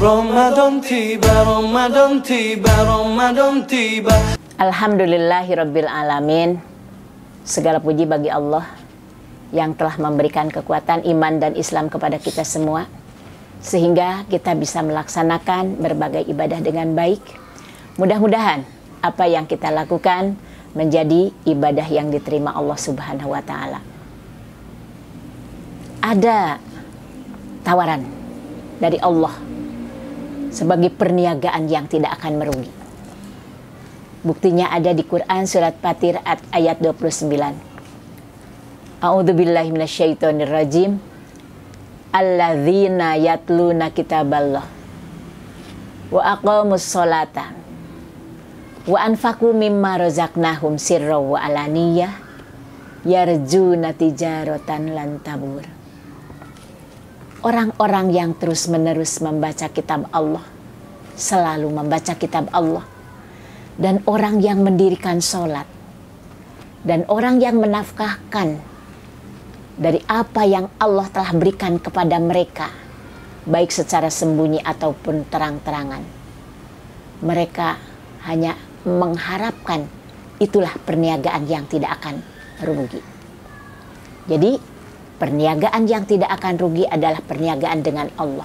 Ramadan tiba, Ramadan tiba, Ramadan tiba. Alhamdulillahirabbil alamin. Segala puji bagi Allah yang telah memberikan kekuatan iman dan Islam kepada kita semua, sehingga kita bisa melaksanakan berbagai ibadah dengan baik. Mudah-mudahan apa yang kita lakukan menjadi ibadah yang diterima Allah Subhanahu wa Ta'ala. Ada tawaran dari Allah sebagai perniagaan yang tidak akan merugi. Buktinya ada di Quran surat Fatir ayat 29. A'udzubillahi minasyaitonirrajim. Alladzina yatluna kitaballah wa aqamus sholata wa anfaqu mimma razaqnahum sirra wa alaniyah yarjuna tijaratan lan tabur. Orang-orang yang terus-menerus membaca kitab Allah, selalu membaca kitab Allah, dan orang yang mendirikan sholat, dan orang yang menafkahkan dari apa yang Allah telah berikan kepada mereka, baik secara sembunyi ataupun terang-terangan. Mereka hanya mengharapkan, itulah perniagaan yang tidak akan rugi. Jadi perniagaan yang tidak akan rugi adalah perniagaan dengan Allah.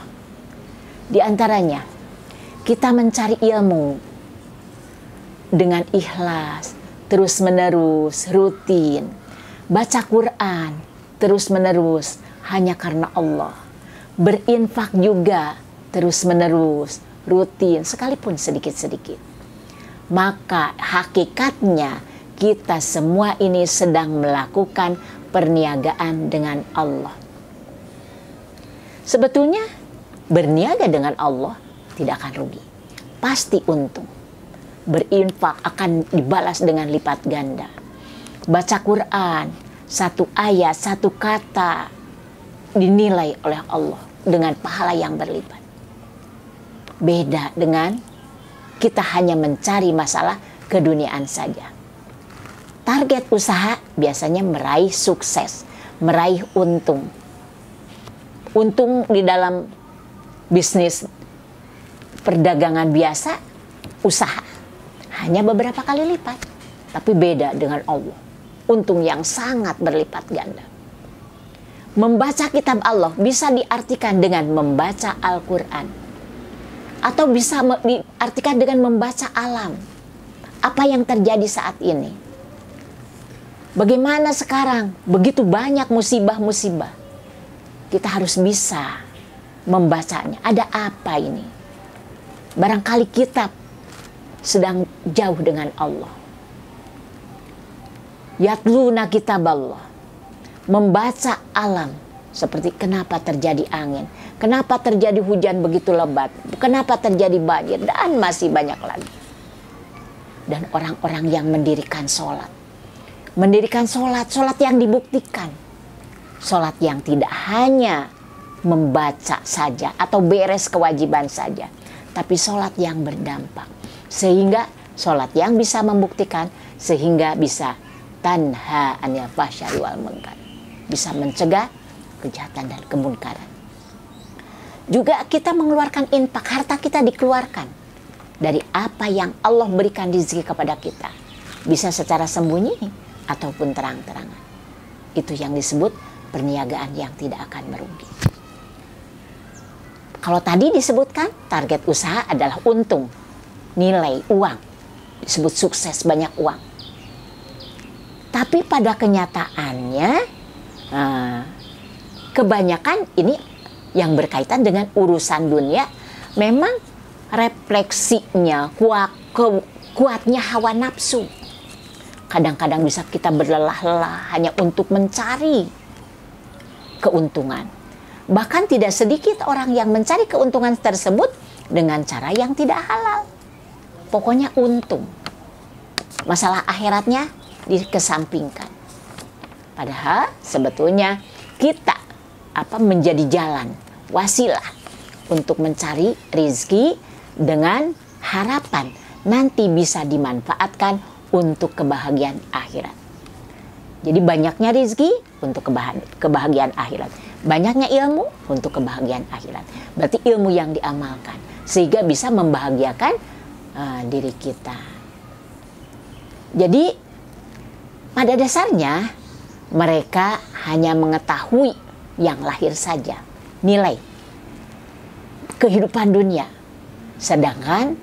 Di antaranya, kita mencari ilmu dengan ikhlas, terus-menerus, rutin. Baca Quran, terus-menerus, hanya karena Allah. Berinfak juga, terus-menerus, rutin, sekalipun sedikit-sedikit. Maka hakikatnya kita semua ini sedang melakukan perniagaan dengan Allah. Sebetulnya berniaga dengan Allah tidak akan rugi, pasti untung. Berinfak akan dibalas dengan lipat ganda. Baca Quran, satu ayat, satu kata dinilai oleh Allah dengan pahala yang berlipat. Beda dengan kita hanya mencari masalah keduniaan saja. Target usaha biasanya meraih sukses, meraih untung. Untung di dalam bisnis perdagangan biasa, usaha hanya beberapa kali lipat. Tapi beda dengan Allah, untung yang sangat berlipat ganda. Membaca kitab Allah bisa diartikan dengan membaca Al-Quran, atau bisa diartikan dengan membaca alam. Apa yang terjadi saat ini? Bagaimana sekarang? Begitu banyak musibah-musibah. Kita harus bisa membacanya. Ada apa ini? Barangkali kita sedang jauh dengan Allah. Yatluna kitaballah. Membaca alam. Seperti kenapa terjadi angin. Kenapa terjadi hujan begitu lebat. Kenapa terjadi banjir. Dan masih banyak lagi. Dan orang-orang yang mendirikan sholat. Mendirikan sholat yang dibuktikan. Sholat yang tidak hanya membaca saja atau beres kewajiban saja, tapi sholat yang berdampak. Sehingga sholat yang bisa membuktikan, sehingga bisa tanha anil fahsya'i wal munkar. Bisa mencegah kejahatan dan kemungkaran. Juga kita mengeluarkan infak, harta kita dikeluarkan dari apa yang Allah berikan rezeki kepada kita. Bisa secara sembunyi ataupun terang-terangan. Itu yang disebut perniagaan yang tidak akan merugi. Kalau tadi disebutkan target usaha adalah untung, nilai uang, disebut sukses, banyak uang. Tapi pada kenyataannya kebanyakan ini yang berkaitan dengan urusan dunia memang refleksinya kuatnya hawa nafsu. Kadang-kadang bisa kita berlelah-lelah hanya untuk mencari keuntungan. Bahkan tidak sedikit orang yang mencari keuntungan tersebut dengan cara yang tidak halal. Pokoknya untung. Masalah akhiratnya dikesampingkan. Padahal sebetulnya kita menjadi jalan, wasilah untuk mencari rezeki dengan harapan nanti bisa dimanfaatkan untuk kebahagiaan akhirat. Jadi banyaknya rezeki untuk kebahagiaan akhirat. Banyaknya ilmu untuk kebahagiaan akhirat. Berarti ilmu yang diamalkan. sehingga bisa membahagiakan diri kita. Jadi pada dasarnya mereka hanya mengetahui yang lahir saja, nilai kehidupan dunia. Sedangkan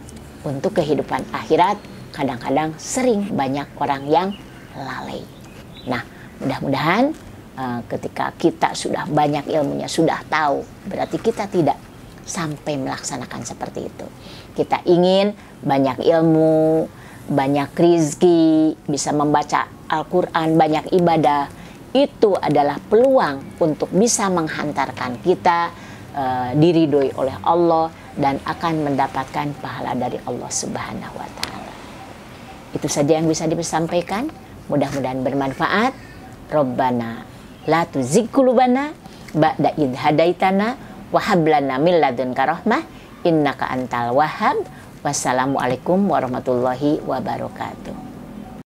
untuk kehidupan akhirat kadang-kadang sering banyak orang yang lalai. Nah, mudah-mudahan ketika kita sudah banyak ilmunya, sudah tahu, berarti kita tidak sampai melaksanakan seperti itu. Kita ingin banyak ilmu, banyak rizki, bisa membaca Al-Quran, banyak ibadah. Itu adalah peluang untuk bisa menghantarkan kita diridhoi oleh Allah dan akan mendapatkan pahala dari Allah Subhanahu wa Ta'ala. Itu saja yang bisa disampaikan. Mudah-mudahan bermanfaat. Rabbana la tuzigh qulubana ba'da idh hadaitana wa hab lana min ladunka rahmah innaka antal wahhab. Wassalamualaikum warahmatullahi wabarakatuh.